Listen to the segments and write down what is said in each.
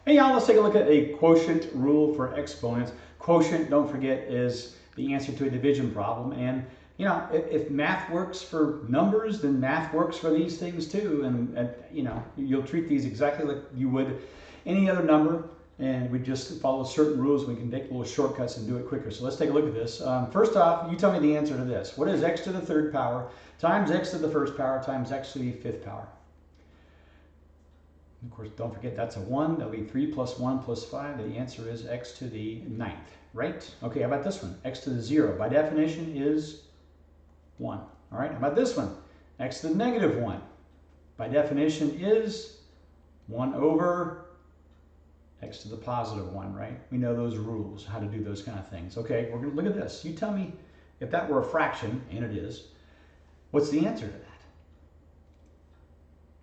Hey y'all, let's take a look at a quotient rule for exponents. Quotient, don't forget, is the answer to a division problem. And you know, if math works for numbers, then math works for these things too. And you know, you'll treat these exactly like you would any other number. And we just follow certain rules. We can take little shortcuts and do it quicker. So let's take a look at this. First off, you tell me the answer to this. What is x to the third power times x to the first power times x to the fifth power? Of course, don't forget that's a 1. That'll be 3 plus 1 plus 5. The answer is x to the 9th, right? Okay, how about this one? X to the 0, by definition, is 1. All right, how about this one? X to the negative 1, by definition, is 1 over x to the positive 1, right? We know those rules, how to do those kind of things. Okay, we're going to look at this. You tell me if that were a fraction, and it is, what's the answer to that?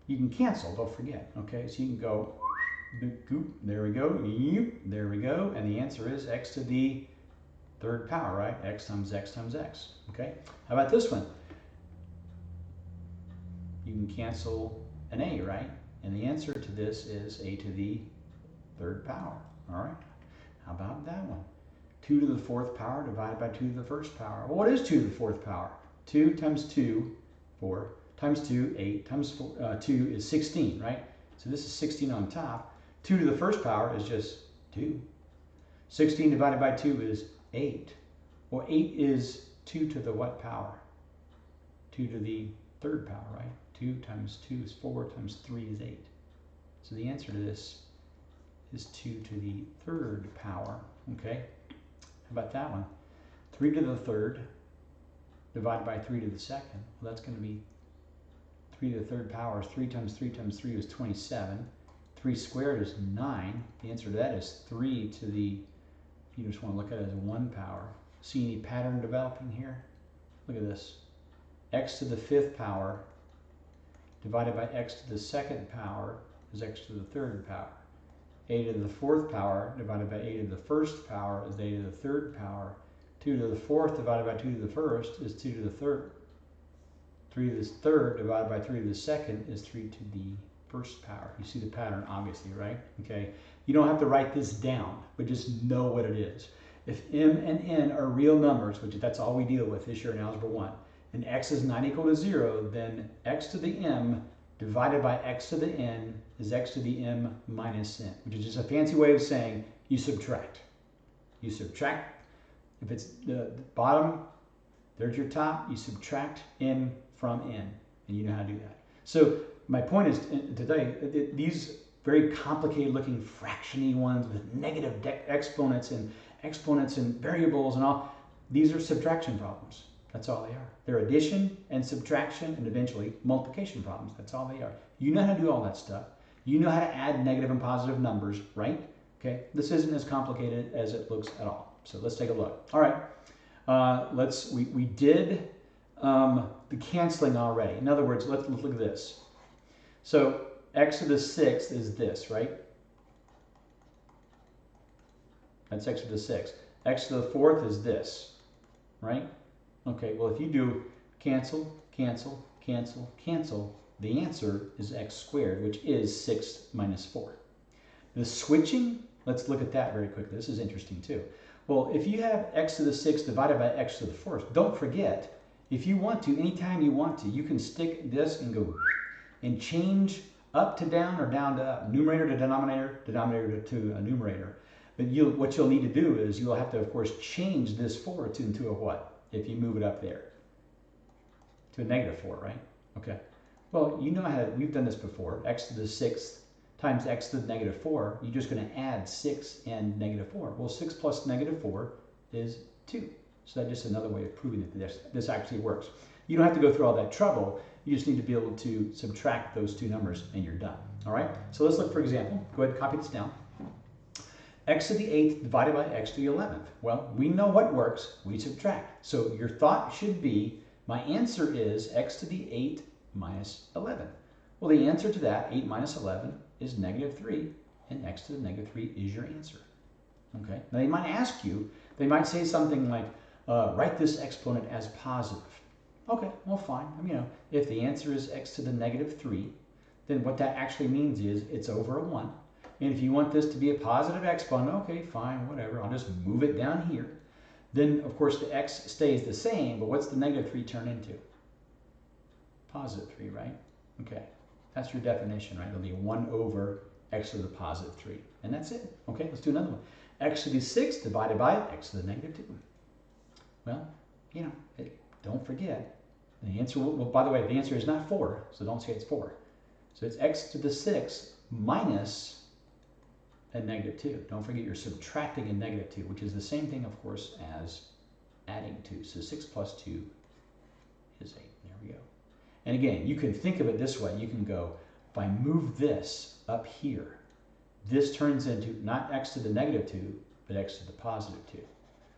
You can cancel, don't forget, okay? So you can go, there we go, there we go, and the answer is x to the third power, right? X times x times x, okay? How about this one? You can cancel an a, right? And the answer to this is a to the third power, all right? How about that one? 2 to the fourth power divided by 2 to the first power. Well, what is 2 to the fourth power? 2 times 2, 4. Times 2, 8, times 2 is 16, right? So this is 16 on top. 2 to the first power is just 2. 16 divided by 2 is 8. Well, 8 is 2 to the what power? 2 to the third power, right? 2 times 2 is 4, times 3 is 8. So the answer to this is 2 to the third power, okay? How about that one? 3 to the third divided by 3 to the second. Well, that's going to be 3 to the third power is 3 times 3 times 3 is 27. 3 squared is 9. The answer to that is 3 to the, if you just want to look at it as 1 power. See any pattern developing here? Look at this. X to the fifth power divided by x to the second power is x to the third power. A to the fourth power divided by a to the first power is a to the third power. 2 to the fourth divided by 2 to the first is 2 to the third. 3 to the third divided by 3 to the second is 3 to the first power. You see the pattern, obviously, right? Okay. You don't have to write this down, but just know what it is. If m and n are real numbers, which that's all we deal with this year in Algebra 1, and x is not equal to 0, then x to the m divided by x to the n is x to the m minus n, which is just a fancy way of saying you subtract. You subtract. If it's the bottom, there's your top, you subtract m from n, and you know how to do that. So my point is today, these very complicated looking fractiony ones with negative exponents and variables and all, these are subtraction problems. That's all they are. They're addition and subtraction and eventually multiplication problems. That's all they are. You know how to do all that stuff. You know how to add negative and positive numbers, right? Okay, this isn't as complicated as it looks at all. So let's take a look. All right, we did the canceling already. In other words, let's look at this. So x to the sixth is this, right? That's x to the sixth. X to the fourth is this, right? Okay, well, if you do cancel, cancel, cancel, cancel, the answer is x squared, which is 6 minus 4. The switching, let's look at that very quickly. This is interesting too. Well, if you have x to the sixth divided by x to the fourth, don't forget, if you want to, anytime you want to, you can stick this and go and change up to down or down to up, numerator to denominator, denominator to a numerator. But what you'll need to do is you'll have to, of course, change this 4 into a what? If you move it up there to a negative 4, right? Okay. Well, you know how we've done this before. X to the sixth times x to the negative 4. You're just going to add 6 and negative 4. Well, 6 plus negative 4 is 2. So that's just another way of proving that this actually works. You don't have to go through all that trouble. You just need to be able to subtract those two numbers and you're done. All right? So let's look for example. Go ahead and copy this down. X to the 8th divided by x to the 11th. Well, we know what works. We subtract. So your thought should be, my answer is x to the 8 minus 11. Well, the answer to that, 8 minus 11, is negative 3, and x to the negative 3 is your answer. Okay? Now, they might ask you, they might say something like, write this exponent as positive. Okay, well, fine. You know, if the answer is x to the negative 3, then what that actually means is it's over a 1. And if you want this to be a positive exponent, okay, fine, whatever. I'll just move it down here. Then, of course, the x stays the same, but what's the negative 3 turn into? Positive 3, right? Okay, that's your definition, right? It'll be 1 over x to the positive 3. And that's it. Okay, let's do another one. X to the 6 divided by x to the negative 2. Well, you know, don't forget, the answer, well, by the way, the answer is not 4, so don't say it's 4. So it's x to the 6 minus a negative 2. Don't forget you're subtracting a negative 2, which is the same thing, of course, as adding 2. So 6 plus 2 is 8. There we go. And again, you can think of it this way. You can go, if I move this up here, this turns into not x to the negative 2, but x to the positive 2.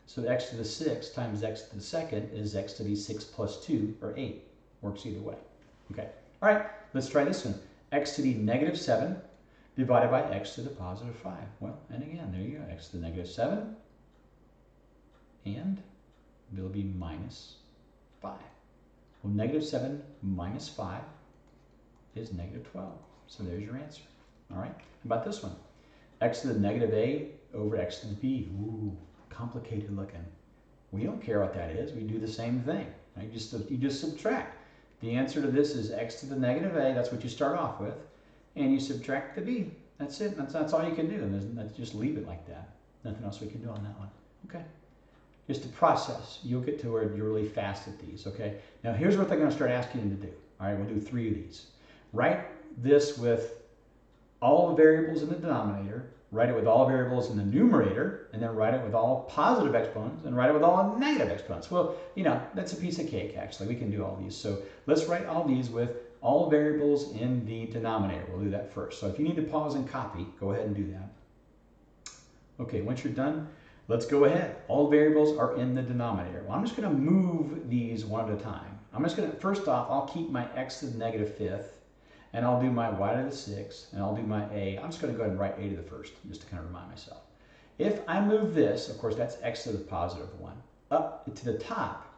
So x to the 6 times x to the second is x to the 6 plus 2, or 8. Works either way. Okay. All right, let's try this one. X to the negative 7 divided by x to the positive 5. Well, and again, there you go. X to the negative 7, and it'll be minus 5. Well, negative 7 minus 5 is negative 12. So there's your answer. All right. How about this one? X to the negative a over x to the b. Ooh, complicated looking. We don't care what that is. We do the same thing. Right? You just subtract. The answer to this is x to the negative a. That's what you start off with. And you subtract the b. That's it. That's all you can do. And let's just leave it like that. Nothing else we can do on that one. Okay. Just a process. You'll get to where you're really fast at these. Okay. Now here's what they're going to start asking you to do. All right. We'll do 3 of these. Write this with all the variables in the denominator. Write it with all variables in the numerator, and then write it with all positive exponents, and write it with all negative exponents. Well, you know, that's a piece of cake, actually. We can do all these. So let's write all these with all variables in the denominator. We'll do that first. So if you need to pause and copy, go ahead and do that. Okay, once you're done, let's go ahead. All variables are in the denominator. Well, I'm just going to move these one at a time. I'm just going to, first off, I'll keep my x to the negative 5th. And I'll do my y to the 6th, and I'll do my a. I'm just going to go ahead and write a to the 1st, just to kind of remind myself. If I move this, of course, that's x to the positive 1, up to the top,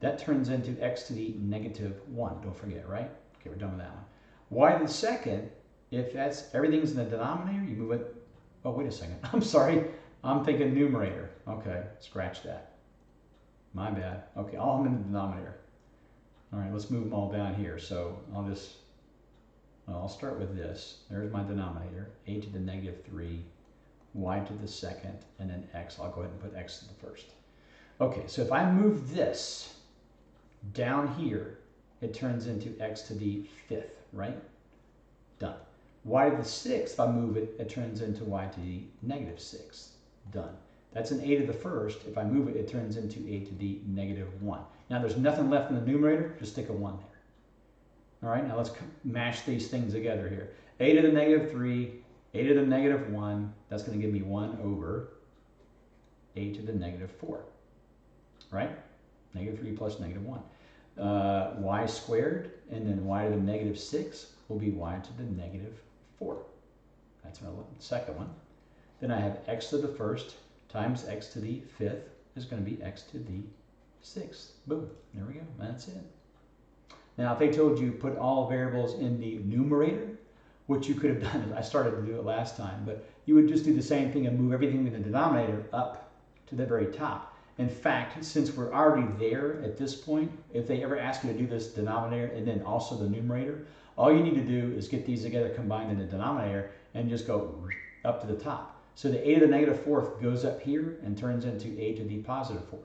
that turns into x to the negative 1. Don't forget, right? Okay, we're done with that one. Y to the 2nd, if that's everything's in the denominator, you move it. Oh, wait a second. I'm sorry. I'm thinking numerator. Okay, scratch that. My bad. Okay, all of them in the denominator. All right, let's move them all down here. So I'll start with this. There's my denominator, a to the negative 3, y to the 2nd, and then x. I'll go ahead and put x to the 1st. Okay, so if I move this down here, it turns into x to the 5th, right? Done. Y to the 6th, if I move it, it turns into y to the negative 6th. Done. That's an a to the 1st. If I move it, it turns into a to the negative 1. Now there's nothing left in the numerator, just stick a 1 there. All right, now let's mash these things together here. A to the negative 3, a to the negative 1, that's going to give me 1 over a to the negative 4, right? Negative 3 plus negative 1. Y squared, and then y to the negative 6 will be y to the negative 4. That's our second one. Then I have x to the 1st times x to the 5th is going to be x to the 6th. Boom, there we go, that's it. Now, if they told you put all variables in the numerator, what you could have done is, I started to do it last time, but you would just do the same thing and move everything in the denominator up to the very top. In fact, since we're already there at this point, if they ever ask you to do this denominator and then also the numerator, all you need to do is get these together combined in the denominator and just go up to the top. So the a to the negative 4th goes up here and turns into a to the positive 4.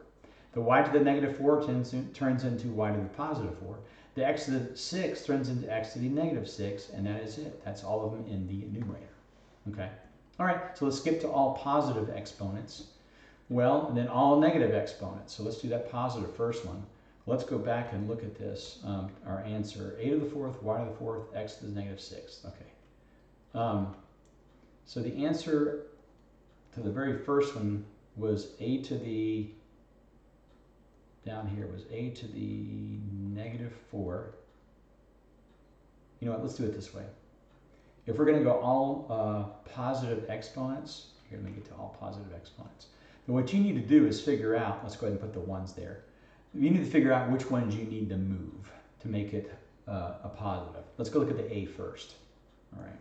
The y to the negative 4 turns into y to the positive 4. The x to the 6 turns into x to the negative 6, and that is it. That's all of them in the numerator. Okay. All right, so let's skip to all positive exponents. Well, and then all negative exponents. So let's do that positive first one. Let's go back and look at this. Our answer, a to the 4th, y to the 4th, x to the negative 6th. Okay. So the answer to the very first one was a to the, down here was a to the negative 4. You know what, let's do it this way. If we're going to go all positive exponents, here, let me get to all positive exponents. But what you need to do is figure out, let's go ahead and put the ones there. You need to figure out which ones you need to move to make it a positive. Let's go look at the a first. All right.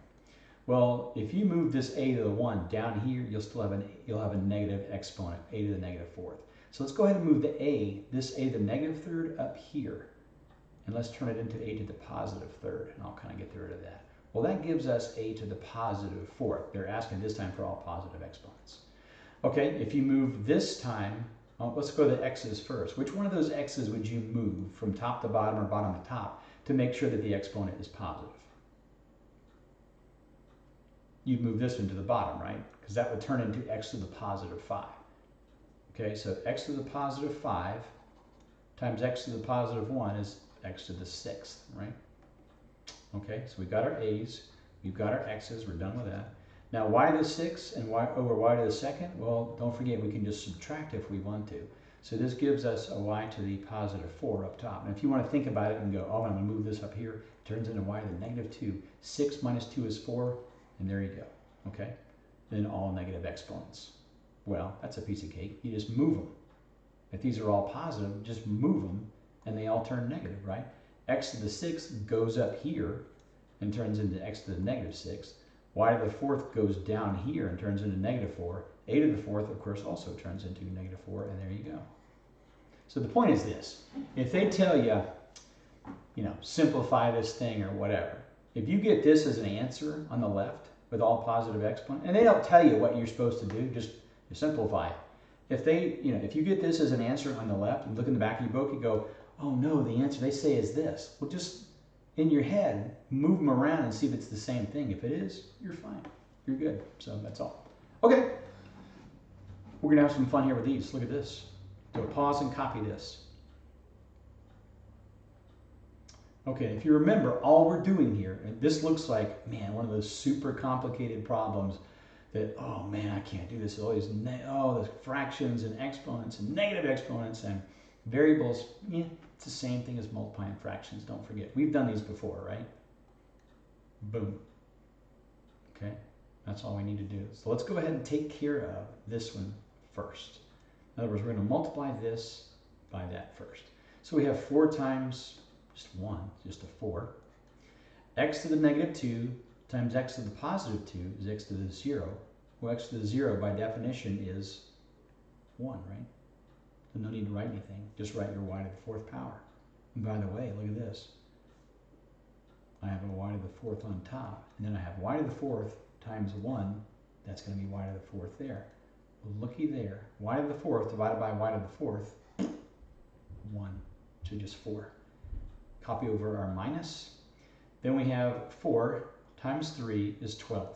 Well, if you move this a to the 1 down here, you'll have a negative exponent, a to the negative fourth. So let's go ahead and move this a to the negative third up here. And let's turn it into a to the positive third, and I'll kind of get rid of that. Well, that gives us a to the positive fourth. They're asking this time for all positive exponents. Okay, if you move this time, well, let's go to the x's first. Which one of those x's would you move from top to bottom or bottom to top to make sure that the exponent is positive? You'd move this one to the bottom, right? Because that would turn into x to the positive 5. Okay, so x to the positive 5 times x to the positive 1 is x to the 6th, right? Okay, so we've got our a's, we've got our x's, we're done with that. Now y to the 6th and y over y to the 2nd, well, don't forget we can just subtract if we want to. So this gives us a y to the positive 4 up top. And if you want to think about it and go, oh, I'm going to move this up here, it turns into y to the negative 2. 6 minus 2 is 4, and there you go, okay? Then all negative exponents. Well, that's a piece of cake. You just move them. If these are all positive, just move them, and they all turn negative, right? X to the 6th goes up here and turns into x to the negative 6. Y to the 4th goes down here and turns into negative 4. A to the 4th, of course, also turns into negative 4, and there you go. So the point is this. If they tell you, simplify this thing or whatever, if you get this as an answer on the left with all positive exponents, and they don't tell you what you're supposed to do, just simplify it. If you get this as an answer on the left and look in the back of your book, you go, oh no, the answer they say is this. Well, just in your head, move them around and see if it's the same thing. If it is, you're fine. You're good. So that's all. Okay. We're going to have some fun here with these. Look at this. Do a pause and copy this. Okay, if you remember, all we're doing here, and this looks like, man, one of those super complicated problems that, oh man, I can't do this. All these, the fractions and exponents and negative exponents and variables. Yeah, it's the same thing as multiplying fractions. Don't forget, we've done these before, right? Boom. Okay, that's all we need to do. So let's go ahead and take care of this one first. In other words, we're going to multiply this by that first. So we have 4 times just 1, just a 4. X to the negative 2 times x to the positive 2 is x to the 0. Well, x to the 0 by definition is 1, right? So no need to write anything. Just write your y to the 4th power. And by the way, look at this. I have a y to the 4th on top, and then I have y to the 4th times 1. That's going to be y to the 4th there. Well, looky there. Y to the 4th divided by y to the 4th, 1. So just 4. Copy over our minus. Then we have 4 times 3 is 12.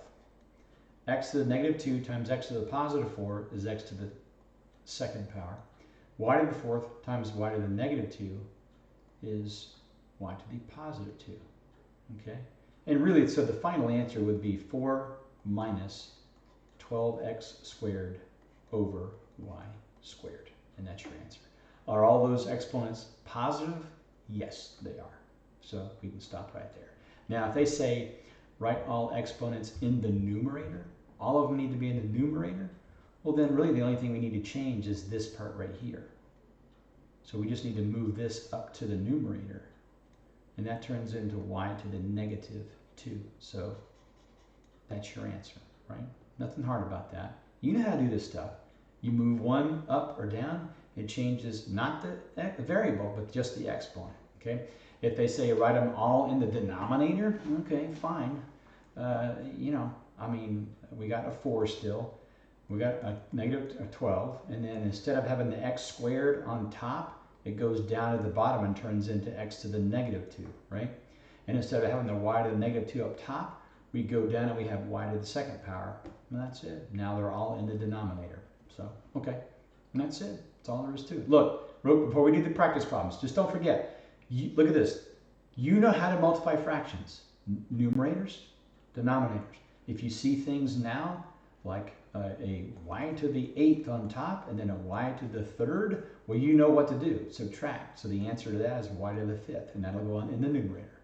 X to the negative 2 times x to the positive 4 is x to the 2nd power. Y to the 4th times y to the negative 2 is y to the positive 2. Okay? And really, so the final answer would be 4 minus 12x squared over y squared. And that's your answer. Are all those exponents positive? Yes, they are. So we can stop right there. Now, if they say write all exponents in the numerator, all of them need to be in the numerator, well then really the only thing we need to change is this part right here. So we just need to move this up to the numerator, and that turns into y to the negative 2. So that's your answer, right? Nothing hard about that. You know how to do this stuff. You move one up or down, it changes not the variable, but just the exponent, okay? If they say write them all in the denominator, okay, fine. We got a 4 still. We got a negative 12, and then instead of having the x squared on top, it goes down to the bottom and turns into x to the negative 2, right? And instead of having the y to the negative 2 up top, we go down and we have y to the 2nd power, and that's it. Now they're all in the denominator. So, okay, and that's it. That's all there is to it. Look, before we do the practice problems, just don't forget, look at this. You know how to multiply fractions. Numerators, denominators. If you see things now, like a y to the 8th on top and then a y to the 3rd, well, you know what to do. Subtract. So the answer to that is y to the 5th, and that'll go on in the numerator.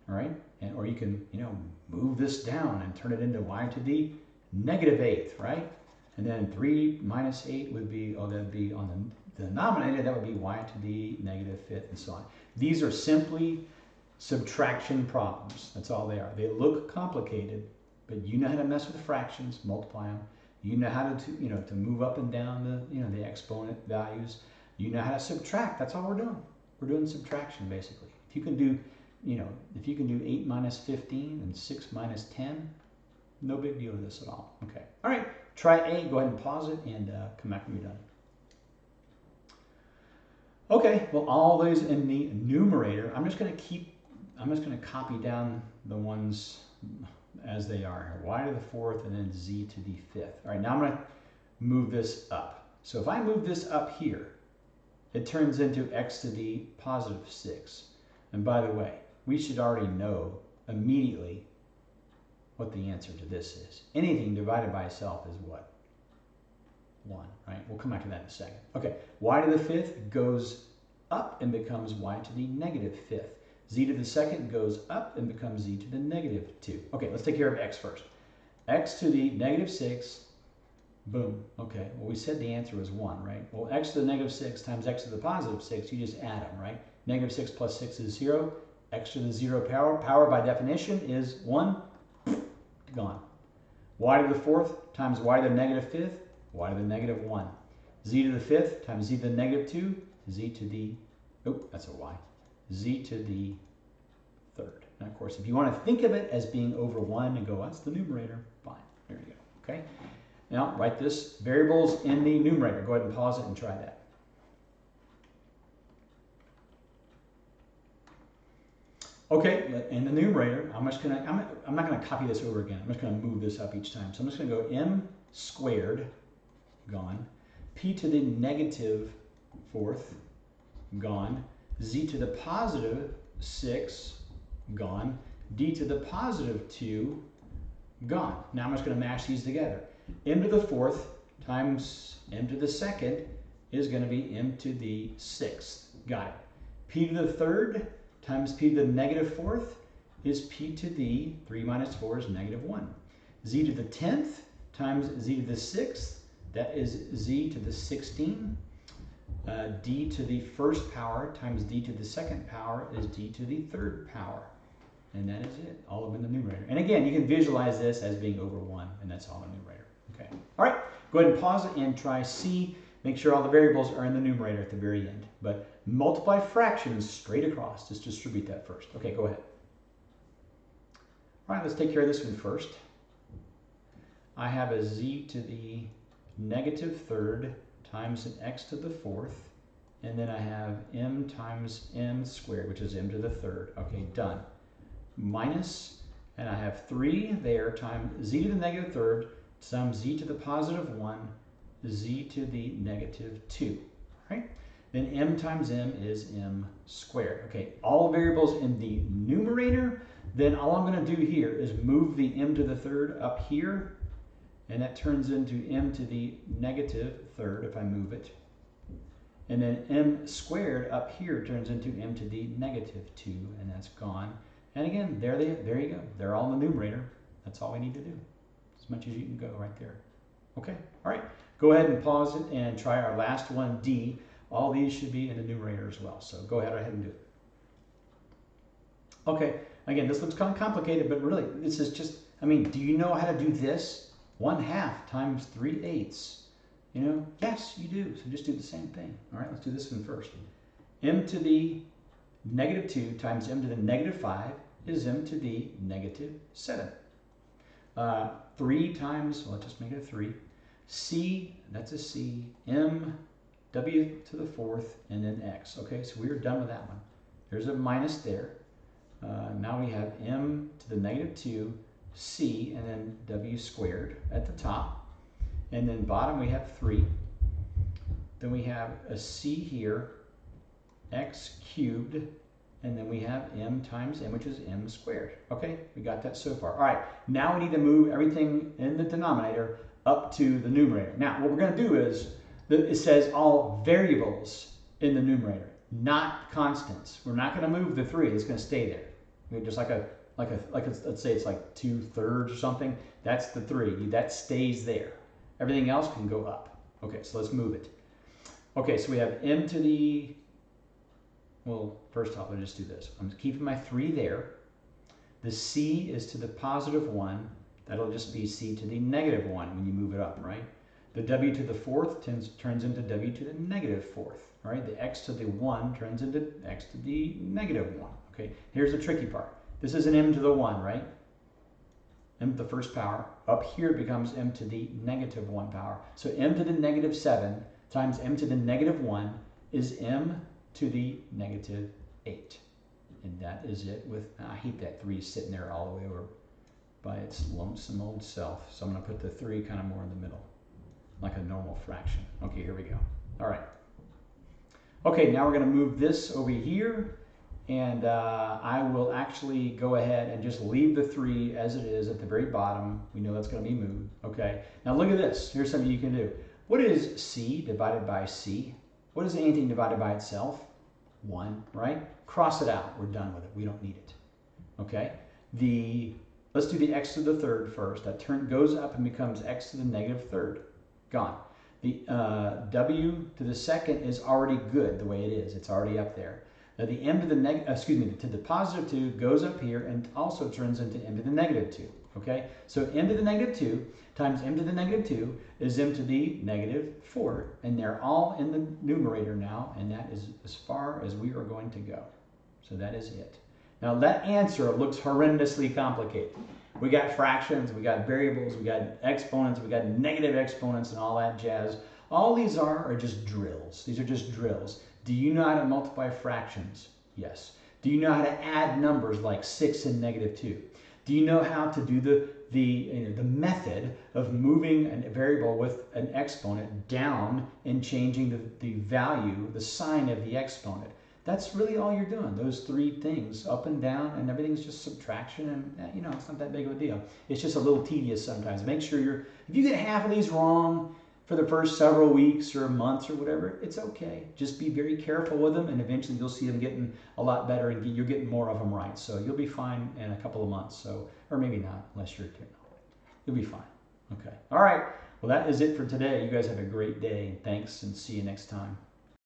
All right? Or you can, move this down and turn it into y to the negative 8th, right? And then 3 minus 8 would be, that'd be on the denominator, that would be y to the negative 5th, and so on. These are simply subtraction problems. That's all they are. They look complicated, but you know how to mess with the fractions, multiply them. You know how to move up and down the exponent values. You know how to subtract. That's all we're doing. We're doing subtraction basically. If you can do, if you can do 8 minus 15 and 6 minus 10, no big deal with this at all. Okay. All right. Try A. Go ahead and pause it and come back when you're done. Okay. Well, all those in the numerator, I'm just going to copy down the ones as they are here. Y to the fourth and then Z to the fifth. All right. Now I'm going to move this up. So if I move this up here, it turns into x to the positive 6. And by the way, we should already know immediately what the answer to this is. Anything divided by itself is what? 1, right? We'll come back to that in a second. Okay, y to the fifth goes up and becomes y to the negative fifth. Z to the second goes up and becomes z to the negative 2. Okay, let's take care of x first. X to the negative 6, boom. Okay, well we said the answer was 1, right? Well, x to the negative 6 times x to the positive 6, you just add them, right? Negative 6 plus 6 is 0. X to the 0 power by definition is 1. Gone. Y to the fourth times y to the negative fifth, y to the negative 1. Z to the fifth times z to the negative 2, z to the, oh, that's a y. Z to the third. And of course, if you want to think of it as being over 1 and go, that's the numerator, fine. There you go. Okay. Now, write this variables in the numerator. Go ahead and pause it and try that. Okay, in the numerator, I'm not going to copy this over again. I'm just going to move this up each time. So I'm just going to go m squared, gone. P to the negative fourth, gone. Z to the positive 6, gone. D to the positive 2, gone. Now I'm just going to mash these together. M to the fourth times m to the second is going to be m to the sixth. Got it. P to the third times p to the negative fourth is p to the 3 minus 4 is negative 1. Z to the 10th times z to the 6th, that is z to the 16. D to the first power times d to the second power is d to the third power. And that is it, all of them in the numerator. And again, you can visualize this as being over 1, and that's all in the numerator. Okay. All right, go ahead and pause it and try C. Make sure all the variables are in the numerator at the very end. But multiply fractions straight across. Just distribute that first. Okay, go ahead. All right, let's take care of this one first. I have a z to the negative third times an x to the fourth. And then I have m times m squared, which is m to the third. Okay, done. Minus, and I have 3 there times z to the negative third times z to the positive 1, z to the negative 2. Right? Then m times m is m squared. Okay, all variables in the numerator. Then all I'm going to do here is move the m to the third up here, and that turns into m to the negative third if I move it. And then m squared up here turns into m to the negative 2, and that's gone. And again, there you go. They're all in the numerator. That's all we need to do. As much as you can go right there. Okay, all right. Go ahead and pause it and try our last one, D. All these should be in the numerator as well. So go ahead and do it. Okay, again, this looks kind of complicated, but really, this is just, I mean, do you know how to do this? 1/2 times 3/8. You know, yes, you do. So just do the same thing. All right, let's do this one first. M to the negative 2 times m to the negative 5 is m to the negative 7. 3 times, well, let's just make it a 3. C, that's a C, m, w to the fourth, and then x. Okay, so we are done with that one. There's a minus there. Now we have m to the negative 2, c, and then w squared at the top. And then bottom we have 3. Then we have a c here, x cubed, and then we have m times m, which is m squared. Okay, we got that so far. All right, now we need to move everything in the denominator up to the numerator. Now, what we're going to do is, it says all variables in the numerator, not constants. We're not going to move the 3. It's going to stay there. Just like let's say it's like 2/3 or something. That's the 3. That stays there. Everything else can go up. Okay, so let's move it. Okay, so we have m to the, well, first off, let's just do this. I'm keeping my 3 there. The c is to the positive 1. That'll just be c to the negative 1 when you move it up, right? The w to the fourth turns into w to the negative fourth, right? The x to the 1 turns into x to the negative 1, okay? Here's the tricky part. This is an m to the 1, right? M to the first power. Up here it becomes m to the negative 1 power. So m to the negative 7 times m to the negative 1 is m to the negative 8. And that is it with, I hate that 3 sitting there all the way over by its lonesome old self. So I'm going to put the 3 kind of more in the middle, like a normal fraction. Okay, here we go. All right. Okay, now we're going to move this over here. And I will actually go ahead and just leave the 3 as it is at the very bottom. We know that's going to be moved. Okay, now look at this. Here's something you can do. What is c divided by c? What is anything divided by itself? 1, right? Cross it out. We're done with it. We don't need it. Okay, let's do the x to the third first. That goes up and becomes x to the negative third. Gone. The w to the second is already good the way it is. It's already up there. Now the m to the to the positive 2 goes up here and also turns into m to the negative 2. Okay, so m to the negative 2 times m to the negative 2 is m to the negative 4. And they're all in the numerator now, and that is as far as we are going to go. So that is it. Now that answer looks horrendously complicated. We got fractions, we got variables, we got exponents, we got negative exponents and all that jazz. All these are just drills. These are just drills. Do you know how to multiply fractions? Yes. Do you know how to add numbers like 6 and negative 2? Do you know how to do the method of moving a variable with an exponent down and changing the value, the sign of the exponent? That's really all you're doing, those 3 things, up and down, and everything's just subtraction, and you know, it's not that big of a deal. It's just a little tedious sometimes. Make sure if you get half of these wrong for the first several weeks or months or whatever, it's okay. Just be very careful with them, and eventually you'll see them getting a lot better, and you're getting more of them right. So you'll be fine in a couple of months, so, or maybe not, unless you're, you'll be fine. Okay. All right. Well, that is it for today. You guys have a great day. Thanks, and see you next time.